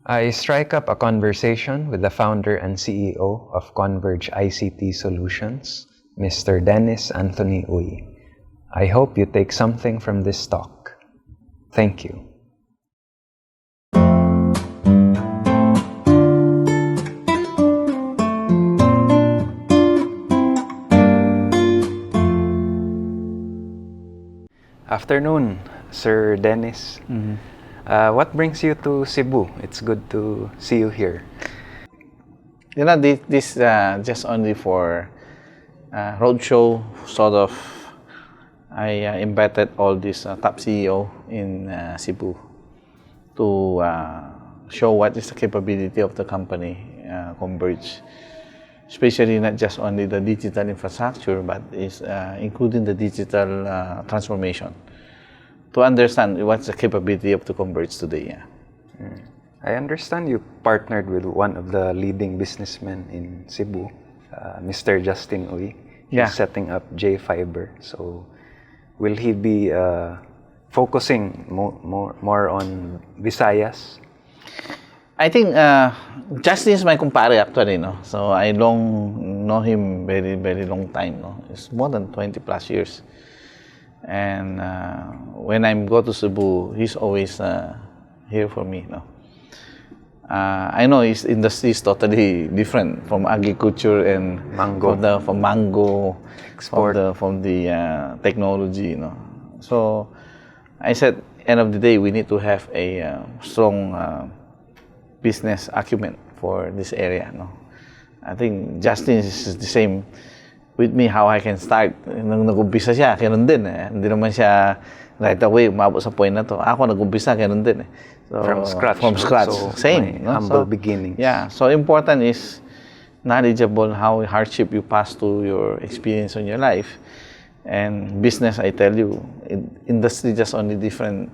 I strike up a conversation with the founder and CEO of Converge ICT Solutions, Mr. Dennis Anthony Uy. I hope you take something from this talk. Thank you. Afternoon, Sir Dennis. What brings you to Cebu? It's good to see you here. You know, this just only for roadshow, sort of. I invited all these top CEO in Cebu to show what is the capability of the company, Converge. Especially not just only the digital infrastructure, but is including the digital transformation. To understand what's the capability of the Converge today. I understand you partnered with one of the leading businessmen in Cebu, Mr. Justin Uy. He's setting up J Fiber. So, will he be focusing more on Visayas? I think Justin is my kumpare actually, no. So I know him very long time, no. It's more than 20 plus years. And when I go to Cebu, he's always here for me, no. I know his industry is totally different from agriculture and mango, from mango, export, from the technology, you know. So I said, end of the day, we need to have a strong business acumen for this area, no. I think Justin is the same with me, how I can start. Nung nag-umpisa siya, ganoon din eh. Hindi naman siya right away umabot sa point na to. Ako nag-umpisa, ganoon din eh. So, from scratch. So, same. No? Humble beginnings. Yeah. So important is knowledgeable how hardship you pass through your experience in your life. And business, I tell you, industry just only different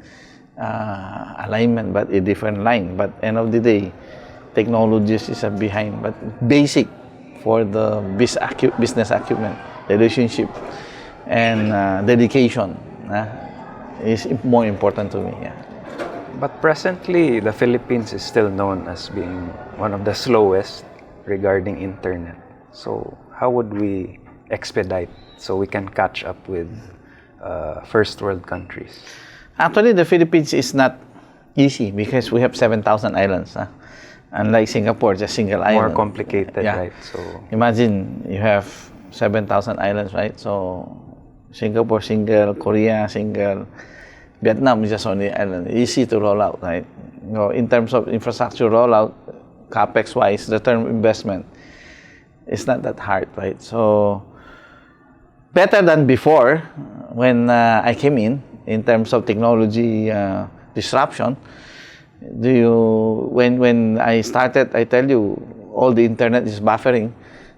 alignment, but a different line. But end of the day, technologies is behind. But basic for the business acumen, relationship, and dedication is more important to me. Yeah. But presently, the Philippines is still known as being one of the slowest regarding internet. So how would we expedite so we can catch up with first world countries? Actually, the Philippines is not easy because we have 7,000 islands. Unlike Singapore, just single island. More complicated, right? So imagine you have 7,000 islands, right? So Singapore single, Korea single, Vietnam is just only island. Easy to roll out, right? You know, in terms of infrastructure rollout, capex wise, return investment, it's not that hard, right? So better than before when I came in terms of technology disruption. When I started, I tell you, all the internet is buffering.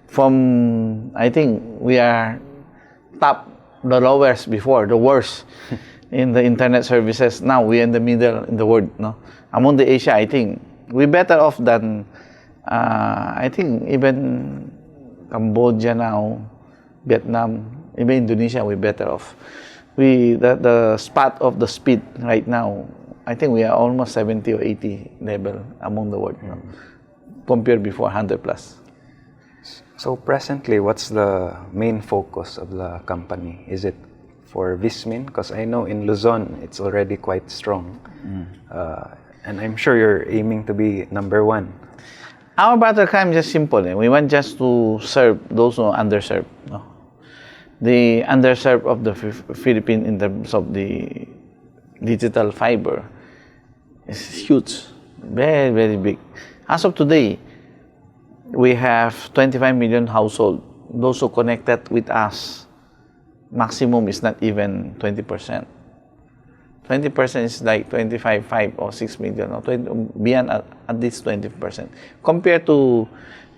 From, I think we are the lowest before, the worst in the internet services. Now we're in the middle in the world. No? Among the Asia, I think we're better off than, I think even Cambodia now, Vietnam, even Indonesia, we're better off. The spot of the speed right now, I think we are almost 70 or 80 level among the world, no? Compared before 100 plus. So presently, what's the main focus of the company? Is it for Vismin? Because I know in Luzon, it's already quite strong. And I'm sure you're aiming to be number one. Our battle cry is just simple. We want just to serve those who are underserved. No? The underserved of the Philippines in terms of the digital fiber is huge, very big. As of today, we have 25 million households. Those who connected with us, maximum is not even 20%. 20% is like 5 or 6 million, or 20, beyond at least 20%. Compared to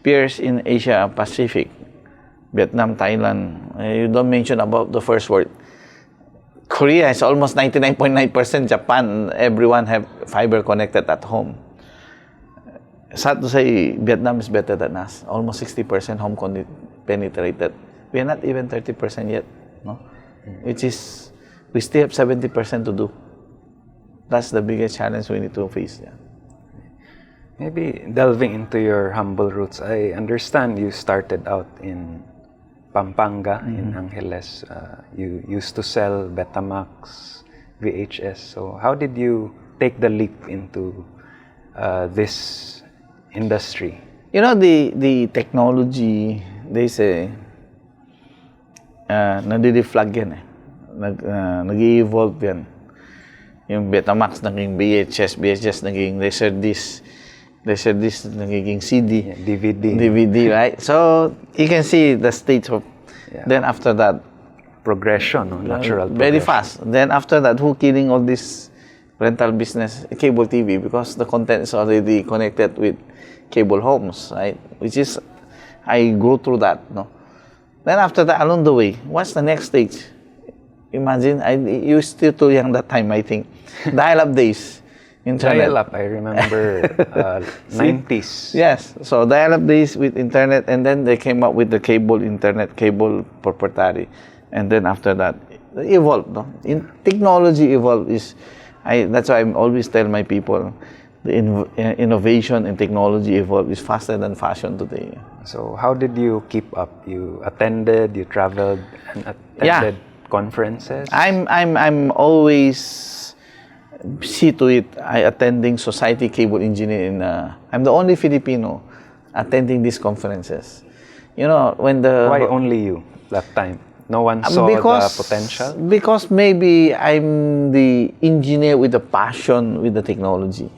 peers in Asia Pacific, Vietnam, Thailand, you don't mention about the first world. Korea is almost 99.9%. Japan, everyone have fiber connected at home. Sad to say, Vietnam is better than us. Almost 60% home penetrated. We are not even 30% yet, no? Which is, we still have 70% to do. That's the biggest challenge we need to face. Yeah. Maybe delving into your humble roots, I understand you started out in Pampanga, in Angeles. You used to sell Betamax, VHS. So how did you take the leap into this industry? You know, the technology, they say, nadi-reflag yan eh. Nag-evolve yan. Yung Betamax naging VHS, VHS naging Laserdisc, naging CD, Yeah, DVD. DVD, right? So you can see the stage of. Yeah. Then after that, Progression, no? Natural very progression. fast. Then after that, who killing all this rental business? Cable TV, because the content is already connected with cable homes, right? Which is, I go through that, no. Then after that, along the way, what's the next stage? Imagine, you still too young that time, I think. Dial-up days. Internet. Dial-up, I remember 90s. Yes, so dial-up days with internet, and then they came up with the cable internet, cable proprietary, and then after that, it evolved. No? Technology evolved that's why I always tell my people, the innovation and technology evolved is faster than fashion today. So how did you keep up? You traveled and attended conferences? I'm always see to it. I attending Society Cable Engineer I'm the only Filipino attending these conferences. You know, when Why only you that time? No one saw the potential? Because maybe I'm the engineer with the passion with the technology.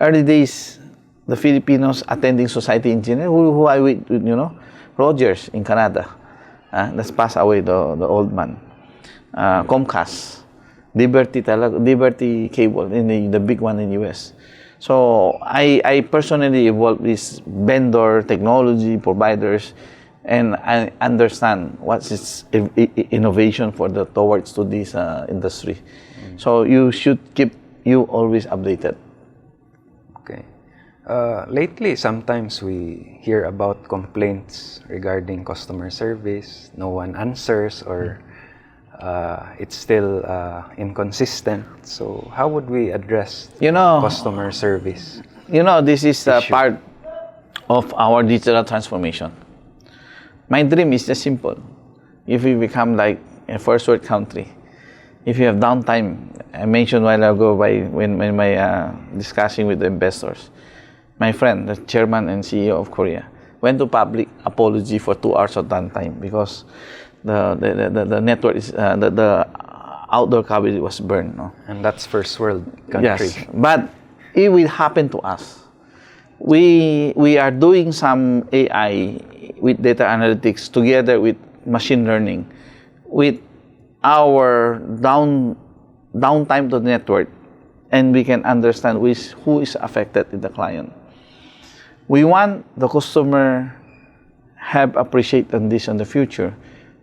Early days, the Filipinos attending Society Engineer, who I with, you know, Rogers in Canada. That's passed away, the old man. Comcast. Liberty Cable, in the big one in US. So I personally involved with vendor, technology providers, and I understand what's its innovation towards to this industry. So you should keep you always updated. Okay. Lately, sometimes we hear about complaints regarding customer service. No one answers, or it's still inconsistent. So how would we address customer service? You know, this is a part of our digital transformation. My dream is just simple. If we become like a first world country, if you have downtime, I mentioned a while ago when my discussing with the investors, my friend, the chairman and CEO of Korea, went to public apology for 2 hours of downtime because the network is the outdoor coverage was burned. No? And that's first world country. Yes, but it will happen to us. We are doing some AI with data analytics together with machine learning, with our downtime to the network, and we can understand who is affected in the client. We want the customer have appreciate this in the future.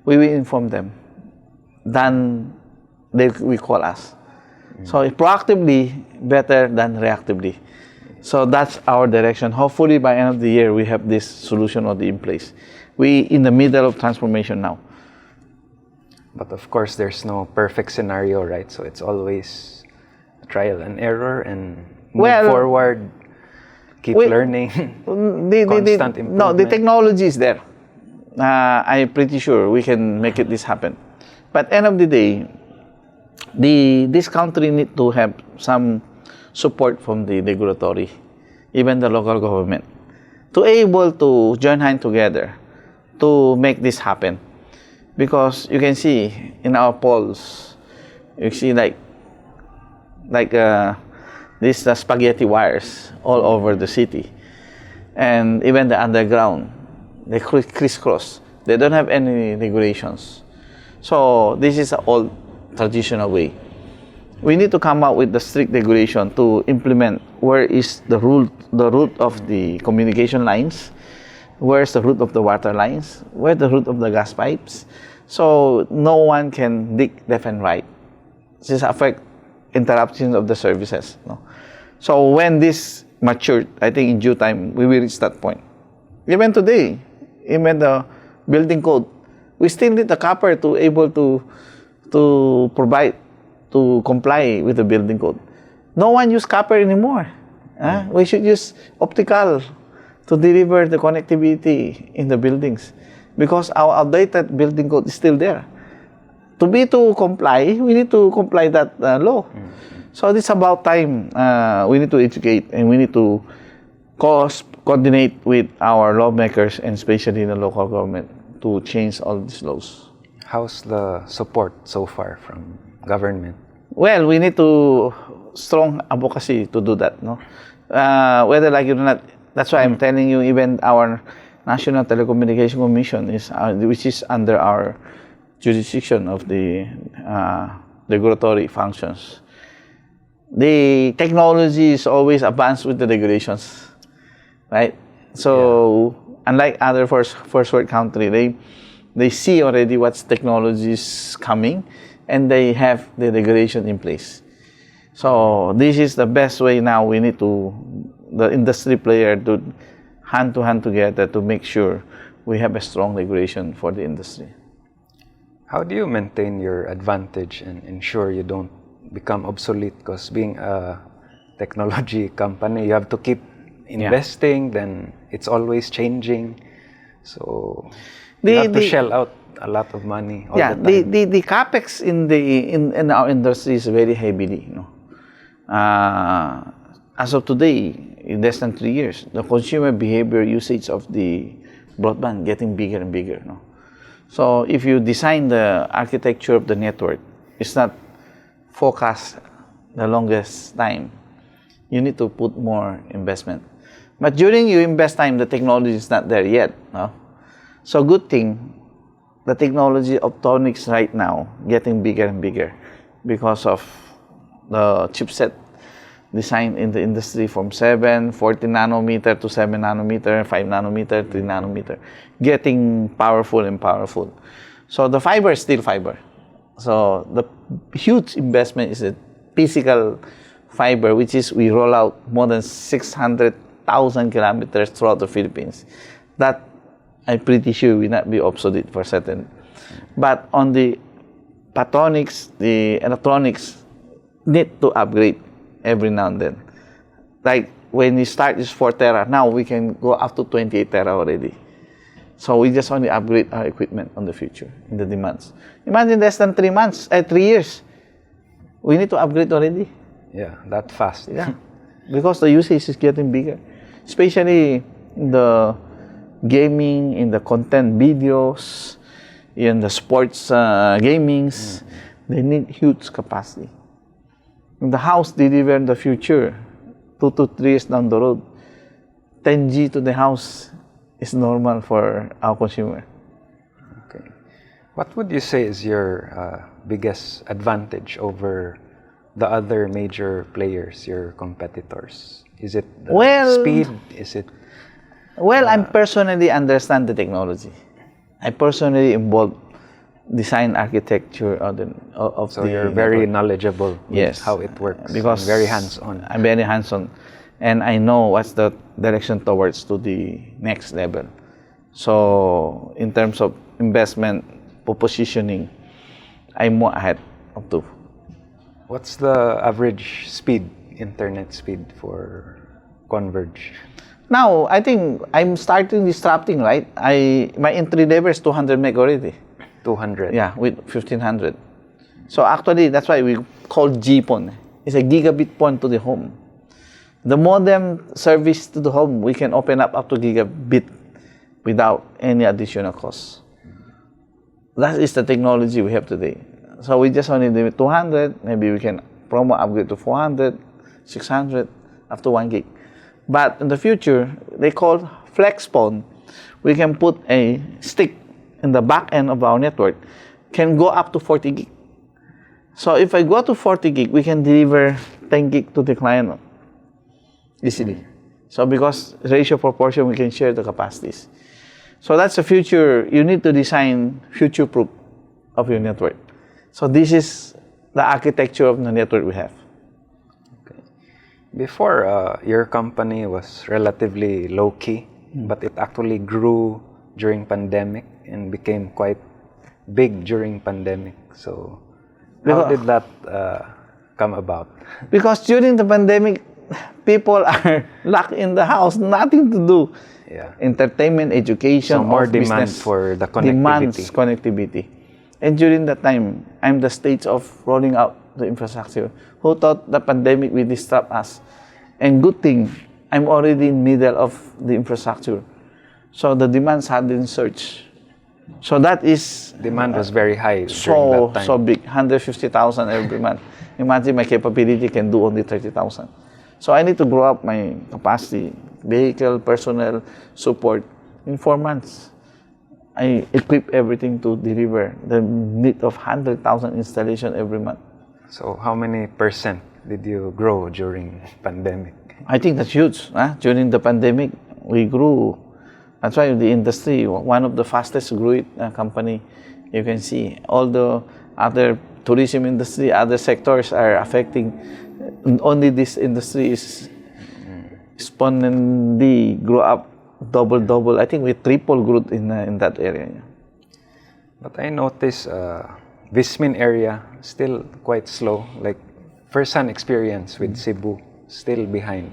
We will inform them. Then we call us. So proactively better than reactively. So that's our direction. Hopefully by end of the year we have this solution already in place. We in the middle of transformation now. But of course, there's no perfect scenario, right? So it's always trial and error and move forward, keep learning, constant improvement. No, the technology is there. I'm pretty sure we can make this happen. But end of the day, this country need to have some support from the regulatory, even the local government, to able to join hands together to make this happen. Because you can see in our polls, you see like these spaghetti wires all over the city, and even the underground, they crisscross. They don't have any regulations. So this is an old traditional way. We need to come up with the strict regulation to implement where is the root of the communication lines, where's the root of the water lines, where's the root of the gas pipes. So no one can dig left and right. This affect interruption of the services. No? So when this matured, I think in due time, we will reach that point. Even today, even the building code, we still need the copper to able to provide, to comply with the building code. No one use copper anymore. We should use optical to deliver the connectivity in the buildings because our outdated building code is still there. To comply, we need to comply that law. So it's about time we need to educate and we need to coordinate with our lawmakers and especially the local government to change all these laws. How's the support so far from government? Well, we need to strong advocacy to do that, no? Whether like it or not, that's why I'm telling you, even our National Telecommunication Commission is, which is under our jurisdiction of the regulatory functions. The technology is always advanced with the regulations, right? So unlike other first world country, they see already what's technology is coming, and they have the regulation in place. So this is the best way now. We need the industry player to hand together to make sure we have a strong regulation for the industry. How do you maintain your advantage and ensure you don't become obsolete? Because being a technology company, you have to keep investing, then it's always changing. So you have to shell out a lot of money all the time. The capex in our industry is very heavily, you know. As of today, in less than 3 years, the consumer behavior usage of the broadband getting bigger and bigger, no? So if you design the architecture of the network, it's not focused the longest time. You need to put more investment. But during you invest time, the technology is not there yet, no? So good thing, the technology optronics right now getting bigger and bigger because of the chipset design in the industry from 14 nanometer to 7 nanometer, 5 nanometer, 3 nanometer, getting powerful and powerful. So the fiber is still fiber. So the huge investment is a physical fiber, which is we roll out more than 600,000 kilometers throughout the Philippines. That I'm pretty sure will not be obsolete for certain. But on the photonics, the electronics need to upgrade every now and then. Like when we start this 4 tera, now we can go up to 28 tera already. So we just only upgrade our equipment on the future, in the demands. Imagine less than 3 years, we need to upgrade already. Yeah, that fast. Yeah, because the usage is getting bigger, especially in the gaming, in the content videos, in the sports gamings. They need huge capacity. In the house deliver in the future, 2 to 3 years down the road, 10G to the house is normal for our consumer. Okay. What would you say is your biggest advantage over the other major players, your competitors? Is it the speed? Is it? Well, I personally understand the technology. I personally involved design architecture of so you're very knowledgeable with how it works. Because very hands-on. I'm very hands-on, and I know what's the direction towards to the next level. So in terms of investment, positioning, I'm more ahead of two. What's the average speed, internet speed for Converge? Now, I think I'm starting disrupting, right? My entry level is 200 meg already. 200? Yeah, with 1500. So actually, that's why we call GPON. It's a gigabit PON to the home. The modem service to the home, we can open up to gigabit without any additional cost. That is the technology we have today. So we just only do 200, maybe we can promo upgrade to 400, 600, up to 1 gig. But in the future, they call FlexPON. We can put a stick in the back end of our network, can go up to 40 gig. So if I go to 40 gig, we can deliver 10 gig to the client easily. So because ratio proportion, we can share the capacities. So that's the future. You need to design future-proof of your network. So this is the architecture of the network we have. Okay. Before, your company was relatively low-key, but it actually grew during pandemic and became quite big during pandemic. So how did that come about? Because during the pandemic, people are locked in the house, nothing to do. Yeah. Entertainment, education, So more of demand business, for the demands connectivity. connectivity. And during that time, I'm the stage of rolling out the infrastructure. Who thought the pandemic will disrupt us? And good thing, I'm already in middle of the infrastructure. So the demand suddenly surge. So that is Demand was very high during so that time. so big, 150,000 every month. Imagine my capability can do only 30,000. So I need to grow up my capacity, vehicle, personnel, support. In 4 months, I equip everything to deliver the need of 100,000 installation every month. So how many percent did you grow during pandemic? I think that's huge. During the pandemic, we grew. That's why the industry, one of the fastest growing company you can see. All the other tourism industry, other sectors are affecting. Only this industry is exponentially grow up, double. I think we triple growth in that area. Yeah. But I noticed Vismin area still quite slow. Like first-hand experience with Cebu still behind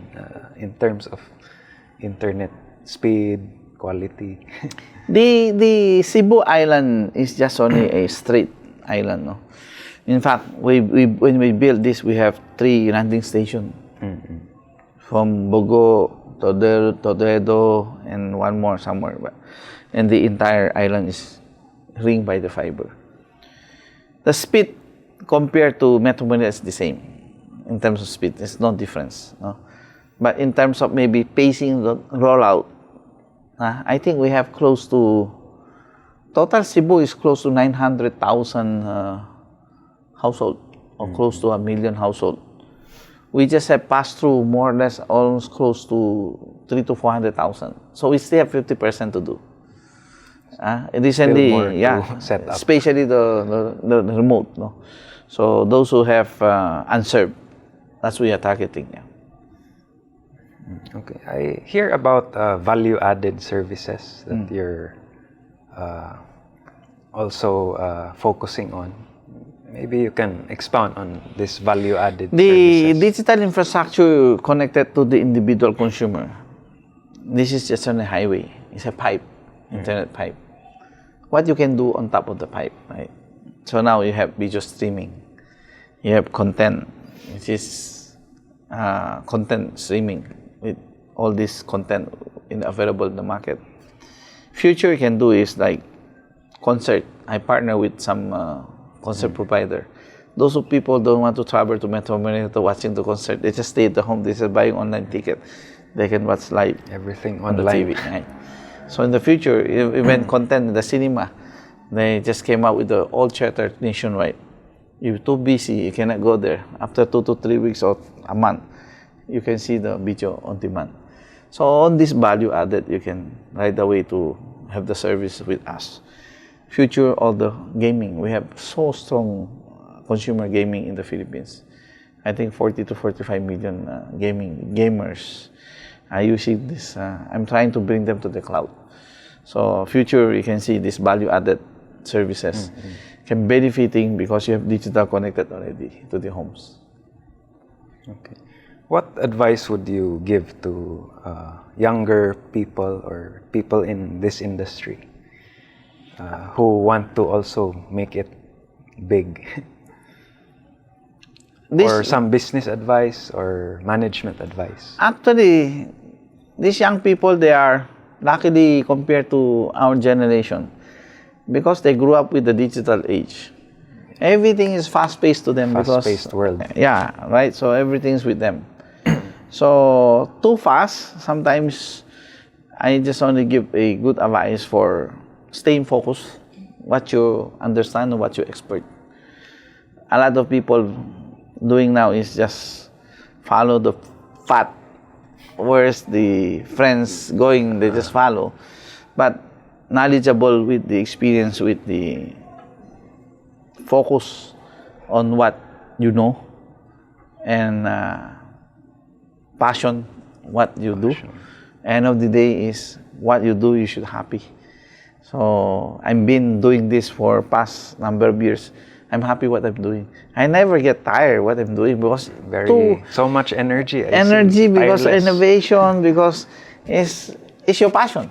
in terms of internet speed, quality. The Cebu Island is just only a straight island. No? In fact, when we built this, we have 3 landing stations. From Bogo, Toledo, and one more somewhere. And the entire island is ringed by the fiber. The speed compared to Metro Manila is the same. In terms of speed, there's no difference. No? But in terms of maybe pacing the rollout, I think we have close to, total Cebu is close to 900,000 household, or close to 1 million household. We just have passed through more or less almost close to 300,000 to 400,000. So we still have 50% to do. Recently, more to set up. especially the remote. No? So those who have unserved, that's what we are targeting. Yeah. Okay, I hear about value-added services that you're also focusing on. Maybe you can expound on this value-added The services. digital infrastructure connected to the individual consumer. This is just on a highway. It's a pipe, internet pipe. What you can do on top of the pipe, right? So now you have video streaming. You have content, which is content streaming with all this content available in the market. Future you can do is like concert. I partner with some concert provider. Those who people don't want to travel to Metro Manila to watching the concert, they just stay at the home. They just buying online ticket. They can watch live. Everything On the online. TV. Right? So in the future, even content in the cinema, they just came out with the all theater nationwide. If you're too busy, you cannot go there. After 2 to 3 weeks or a month, you can see the video on demand. So on this value added, you can right away to have the service with us. Future, all the gaming. We have so strong consumer gaming in the Philippines. I think 40 to 45 million gamers are using this. I'm trying to bring them to the cloud. So future, you can see this value-added services can benefiting because you have digital connected already to the homes. Okay. What advice would you give to younger people or people in this industry who want to also make it big? Or some business advice or management advice? Actually, these young people, they are luckily compared to our generation because they grew up with the digital age. Everything is fast-paced to them. Fast-paced world. Yeah, right? So everything's with them. So too fast, sometimes I just only give a good advice for staying focused, what you understand and what you expert. A lot of people doing now is just follow the path. Where's the friends going, they just follow. But knowledgeable with the experience, with the focus on what you know, and passion, what you do. End of the day is what you do, you should happy. So I've been doing this for past number of years. I'm happy what I'm doing. I never get tired what I'm doing because So much energy. because Tireless. innovation, because it's your passion.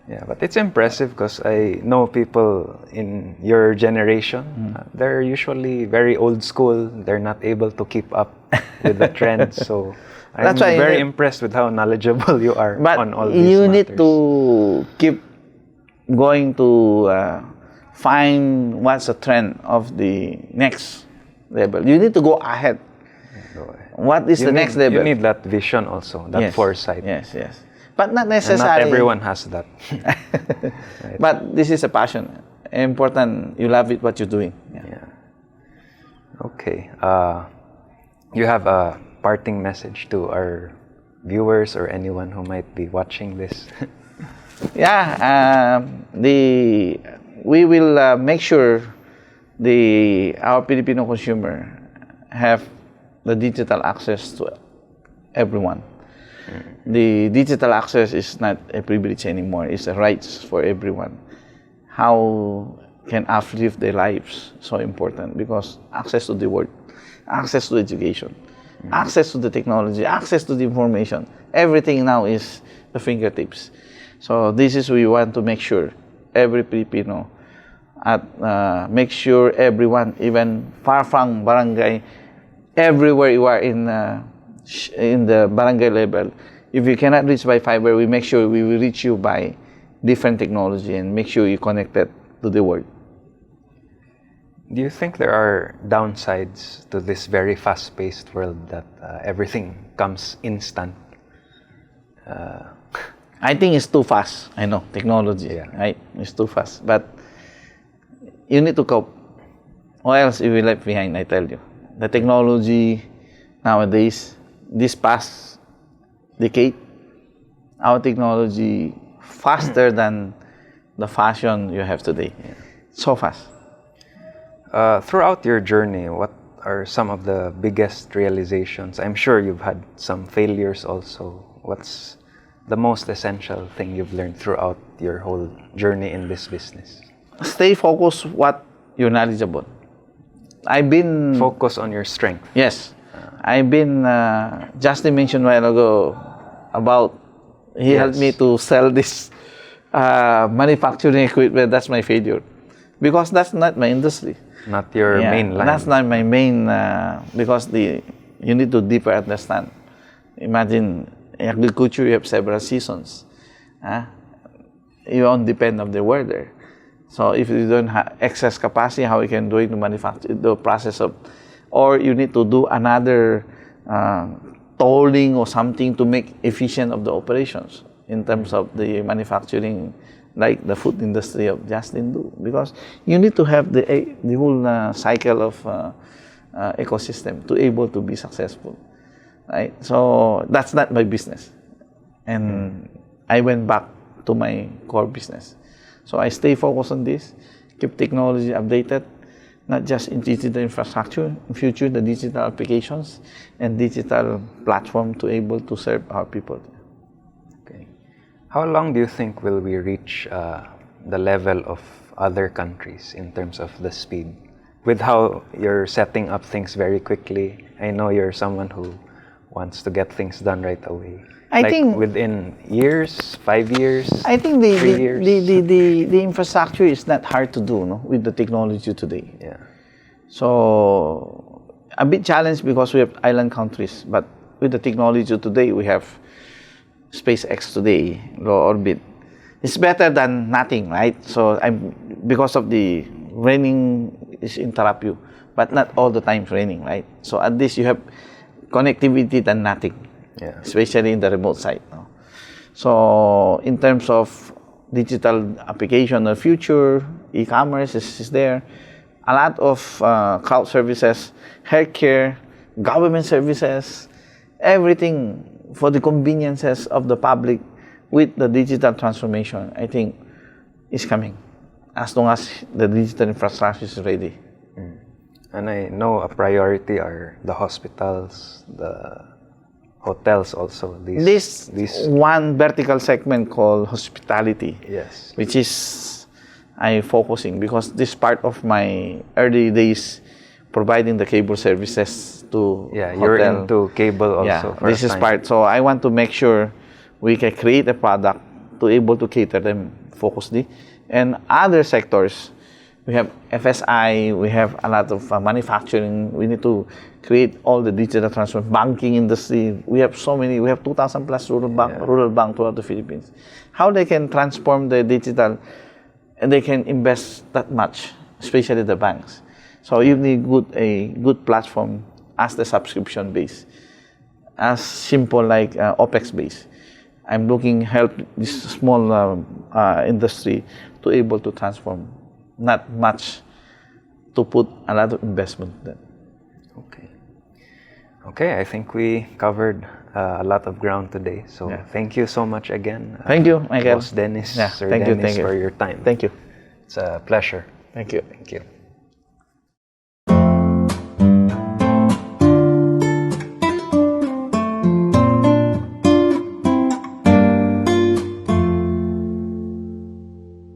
Yeah, but it's impressive because I know people in your generation. They're usually very old school. They're not able to keep up with the trends. So I'm That's why very impressed with how knowledgeable you are But on all these you matters. need to keep going to find what's the trend of the next level. You need to go ahead. What is the next level? You need that vision also, that foresight. Yes. But not And necessarily. not everyone has that. Right. But this is a passion. Important. You love it, what you're doing. Yeah. Okay. You have a parting message to our viewers or anyone who might be watching this? We will make sure our Filipino consumer have the digital access to everyone. The digital access is not a privilege anymore. It's a right for everyone. How can uplift their lives? So important because access to the world, access to education, access to the technology, access to the information. Everything now is the fingertips. So this is we want to make sure every Filipino make sure everyone, even far from barangay, everywhere you are in the barangay level, if you cannot reach by fiber, we make sure we will reach you by different technology and make sure you connected to the world. Do you think there are downsides to this very fast-paced world that everything comes instant? I think it's too fast. I know, technology, right? It's too fast. But you need to cope. Or else you will left behind, I tell you. The technology nowadays, this past decade, our technology faster than the fashion you have today. So fast. Throughout your journey, what are some of the biggest realizations? I'm sure you've had some failures also. What's the most essential thing you've learned throughout your whole journey in this business? Stay focused what you're knowledgeable. Focus on your strength. Yes. I've been, Justin mentioned a while ago about, he helped me to sell this manufacturing equipment. That's my failure. Because that's not my industry. Not your main line. That's not my main, because you need to deeper understand. Imagine, in agriculture, you have several seasons. You don't depend on the weather. So if you don't have excess capacity, how you can do it to manufacture, the process of, or you need to do another tolling or something to make efficient of the operations in terms of the manufacturing, like the food industry of Justin do, because you need to have the whole cycle of ecosystem to able to be successful, right? So that's not my business, and I went back to my core business. So I stay focused on this, keep technology updated, not just in digital infrastructure, in future the digital applications and digital platform to able to serve our people. Okay. How long do you think will we reach the level of other countries in terms of the speed? With how you're setting up things very quickly, I know you're someone who wants to get things done right away. I think within years, 5 years, I think 3 years. the infrastructure is not hard to do, no, with the technology today. Yeah. So a bit challenged because we have island countries, but with the technology today, we have SpaceX today, low orbit. It's better than nothing, right? So because of the raining is interrupt you, but not all the time raining, right? So at least you have connectivity than nothing. Yeah. Especially in the remote site. No? So in terms of digital application of future, e-commerce is there. A lot of cloud services, healthcare, government services, everything for the conveniences of the public with the digital transformation, I think, is coming as long as the digital infrastructure is ready. And I know a priority are the hospitals, the hotels also. This one vertical segment called hospitality, Yes. which is I focusing because this part of my early days providing the cable services to Yeah, you're hotel. into cable also. Yeah, for a this is time. part. So I want to make sure we can create a product to able to cater them focusedly. And other sectors, we have FSI, we have a lot of manufacturing. We need to create all the digital transformation, banking industry. We have so many. We have 2,000 plus rural bank throughout the Philippines. How they can transform the digital, and they can invest that much, especially the banks. So you need a good platform as the subscription base, as simple like OPEX base. I'm looking help this small industry to able to transform, not much to put a lot of investment there. Okay. Okay, I think we covered a lot of ground today. So thank you so much again. Thank you, Michael. Boss Dennis, Yeah, Sir thank you, Dennis, thank you. for your time. Thank you. It's a pleasure. Thank you. Thank you.